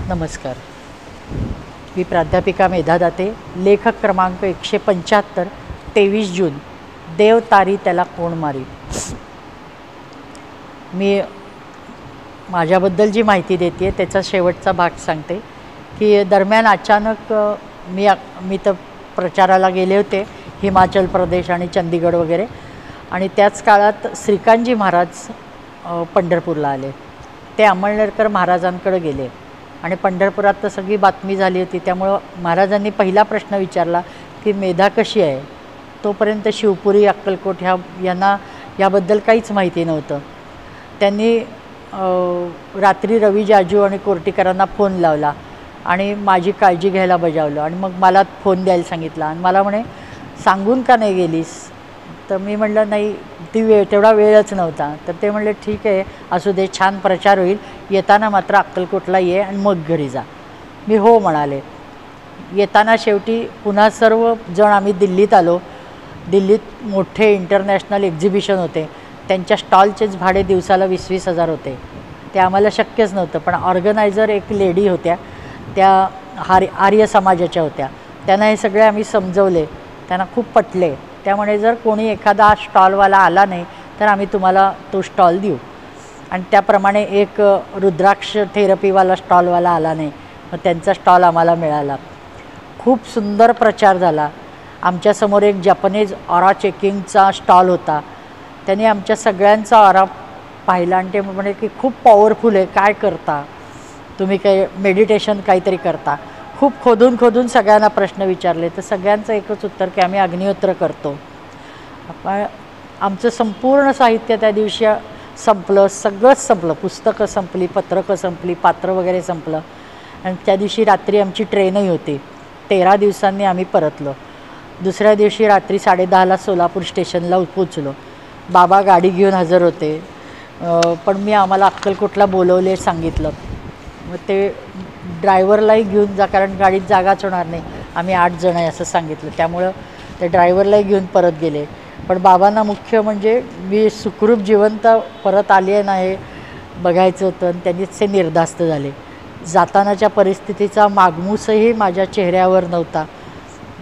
नमस्कार. मी प्राध्यापिका मेधा दाते, लेखक क्रमांक 175, 23 जून. देव तारी त्याला कोण मारी. मी माझ्याबद्दल जी माहिती देते त्याचा शेवटचा भाग सांगते की दरम्यान अचानक मी तर प्रचाराला गेले होते हिमाचल प्रदेश आणि चंदीगड वगैरे, आणि त्याच काळात श्रीकांतजी महाराज पंढरपूरला आले. ते अमळनेरकर महाराजांकडे गेले आणि पंढरपुरात तर सगळी बातमी झाली होती. त्यामुळं महाराजांनी पहिला प्रश्न विचारला की मेधा कशी आहे. तोपर्यंत शिवपुरी अक्कलकोट यांना याबद्दल काहीच माहिती नव्हतं. त्यांनी रात्री रवी जाजू आणि कोर्टीकरांना फोन लावला आणि माझी काळजी घ्यायला बजावलं आणि मग मला फोन द्यायला सांगितला आणि मला म्हणे सांगून का नाही गेलीस. तर मी म्हटलं नाही, तेवढा वेळच नव्हता. तर ते म्हणले ठीक आहे, असू दे, छान प्रचार होईल, येताना मात्र अक्कलकोटला ये आणि मग घरी जा. मी हो म्हणाले. येताना शेवटी पुन्हा सर्व जण आम्ही दिल्लीत आलो. दिल्लीत मोठे इंटरनॅशनल एक्झिबिशन होते. त्यांच्या स्टॉलचेच भाडे दिवसाला 20-20 हजार होते. ते आम्हाला शक्यच नव्हतं. पण ऑर्गनायझर एक लेडी होत्या, त्या आर्य समाजाच्या होत्या. त्यांना हे सगळे आम्ही समजवले, त्यांना खूप पटले. त्यामुळे जर कोणी एखादा स्टॉलवाला आला नाही तर आम्ही तुम्हाला तो स्टॉल देऊ. आणि त्याप्रमाणे एक रुद्राक्ष थेरपीवाला स्टॉलवाला आला नाही, मग त्यांचा स्टॉल आम्हाला मिळाला. खूप सुंदर प्रचार झाला. आमच्यासमोर एक जपानीज ऑरा चेकिंगचा स्टॉल होता. त्यांनी आमच्या सगळ्यांचा ऑरा पाहिला आणि ते म्हणे की खूप पॉवरफुल आहे, काय करता तुम्ही, काही मेडिटेशन काहीतरी करता. खूप खोदून सगळ्यांना प्रश्न विचारले तर सगळ्यांचं एकच उत्तर की आम्ही अग्निहोत्र करतो. आमचं संपूर्ण साहित्य त्या दिवशी संपलं, सगळंच संपलं. पुस्तकं संपली, पत्रकं संपली, पात्र वगैरे संपलं. आणि त्या दिवशी रात्री आमची ट्रेनही होती. 13 दिवसांनी आम्ही परतलो. दुसऱ्या दिवशी रात्री 10:30ला सोलापूर स्टेशनला पोचलो. बाबा गाडी घेऊन हजर होते, पण आम्हाला अक्कलकोटला बोलवले, सांगितलं. मग ते ड्रायव्हरलाही घेऊन जा, कारण गाडीत जागाच होणार नाही. आम्ही 8 जण आहे असं सांगितलं. त्यामुळं ते ड्रायव्हरलाही घेऊन परत गेले. पण बाबांना मुख्य म्हणजे मी सुखरूप जिवंत परत आली आहे ना हे बघायचं होतं आणि त्यांनीच ते निर्धास्त झाले. जातानाच्या परिस्थितीचा मागमूसही माझ्या चेहऱ्यावर नव्हता.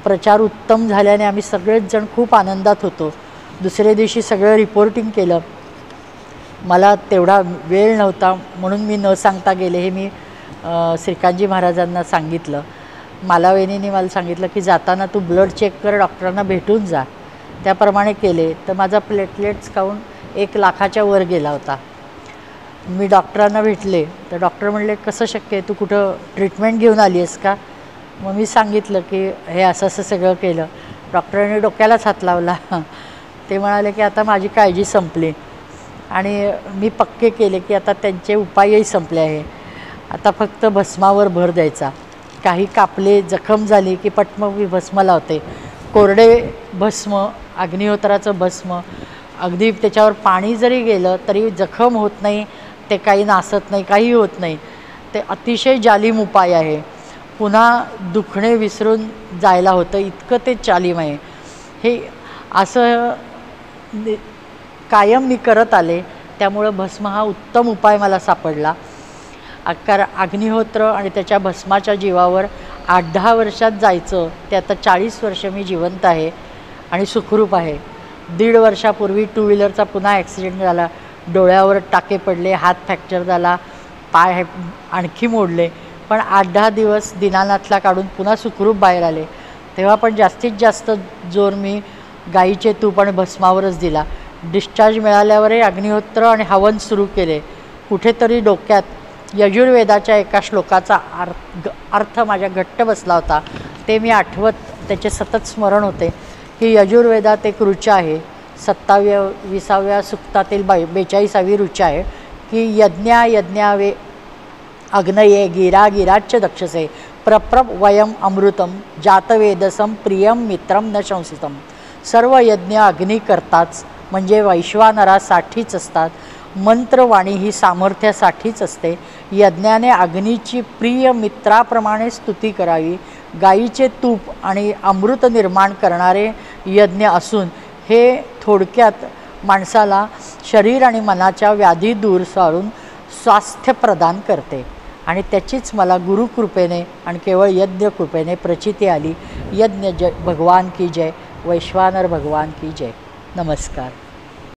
प्रचार उत्तम झाल्याने आम्ही सगळेच जण खूप आनंदात होतो. दुसऱ्या दिवशी सगळं रिपोर्टिंग केलं. मला तेवढा वेळ नव्हता म्हणून मी न सांगता गेले. हे मी श्रीकांतजी महाराजांना सांगितलं. मालावहिनींनी मला सांगितलं की जाताना तू ब्लड चेक कर, डॉक्टरांना भेटून जा. त्याप्रमाणे केले तर माझा प्लेटलेट्स काउंट 1 लाखाच्या वर गेला होता. मी डॉक्टरांना भेटले तर डॉक्टर म्हणले कसं शक्य आहे, तू कुठं ट्रीटमेंट घेऊन आली आहेस का. मग मी सांगितलं की हे असं सगळं केलं. डॉक्टरांनी डोक्यालाच हात लावला. ते म्हणाले की आता माझी काळजी संपली आणि मी पक्के केले की आता त्यांचे उपायही संपले आहे. आता फक्त भस्मावर भर द्यायचा. काही कापले, जखम झाली की पटमग मी भस्म लावते. कोरडे भस्म, अग्निहोत्राचं भस्म, अगदी त्याच्यावर पाणी जरी गेलं तरी जखम होत नाही, ते काही नासत नाही, काही होत नाही. ते अतिशय जालीम उपाय आहे. पुन्हा दुखणे विसरून जायला होतं, इतकं ते जालीम आहे. हे असं कायम मी करत आले. त्यामुळं भस्म हा उत्तम उपाय मला सापडला. अग्निहोत्र आणि त्याच्या भस्माच्या जीवावर 8-10 वर्षात जायचं, ते आता 40 वर्ष मी जिवंत आहे आणि सुखरूप आहे. 1.5 वर्षापूर्वी 2 व्हीलरचा पुन्हा ॲक्सिडेंट झाला. डोळ्यावर टाके पडले, हात फ्रॅक्चर झाला, पाय आणखी मोडले. पण 8-10 दिवस दीनानाथला काढून पुन्हा सुखरूप बाहेर आले. तेव्हा पण जास्तीत जास्त जोर मी गाईचे तूप आणि भस्मावरच दिला. डिस्चार्ज मिळाल्यावरही अग्निहोत्र आणि हवन सुरू केले. कुठेतरी डोक्यात यजुर्वेदाच्या एका श्लोकाचा अर्थ माझ्या घट्ट बसला होता. ते मी आठवत त्याचे सतत स्मरण होते की यजुर्वेदात एक ऋचा आहे, 27व्या सुक्तातील 42वी ऋचा आहे की यज्ञावे अग्नये गिरा गिराच्च दक्षसे प्रप्रप वयम अमृतम जातवेदसम प्रियम मित्रम न शंसितम. सर्व यज्ञ अग्नी करताच, म्हणजे वैश्वानरासाठीच असतात. मंत्रवाणी ही सामर्थ्यासाठीच असते. यज्ञाने अग्नीची प्रिय मित्राप्रमाणे स्तुती करावी. गाईचे तूप आणि अमृत निर्माण करणारे यज्ञ असून हे थोडक्यात माणसाला शरीर आणि मनाच्या व्याधी दूर सारून स्वास्थ्य प्रदान करते. आणि त्याचीच मला गुरुकृपेने आणि केवळ यज्ञकृपेने प्रचिती आली। यज्ञ जय भगवान की जय, वैश्वानर भगवान की जय। नमस्कार।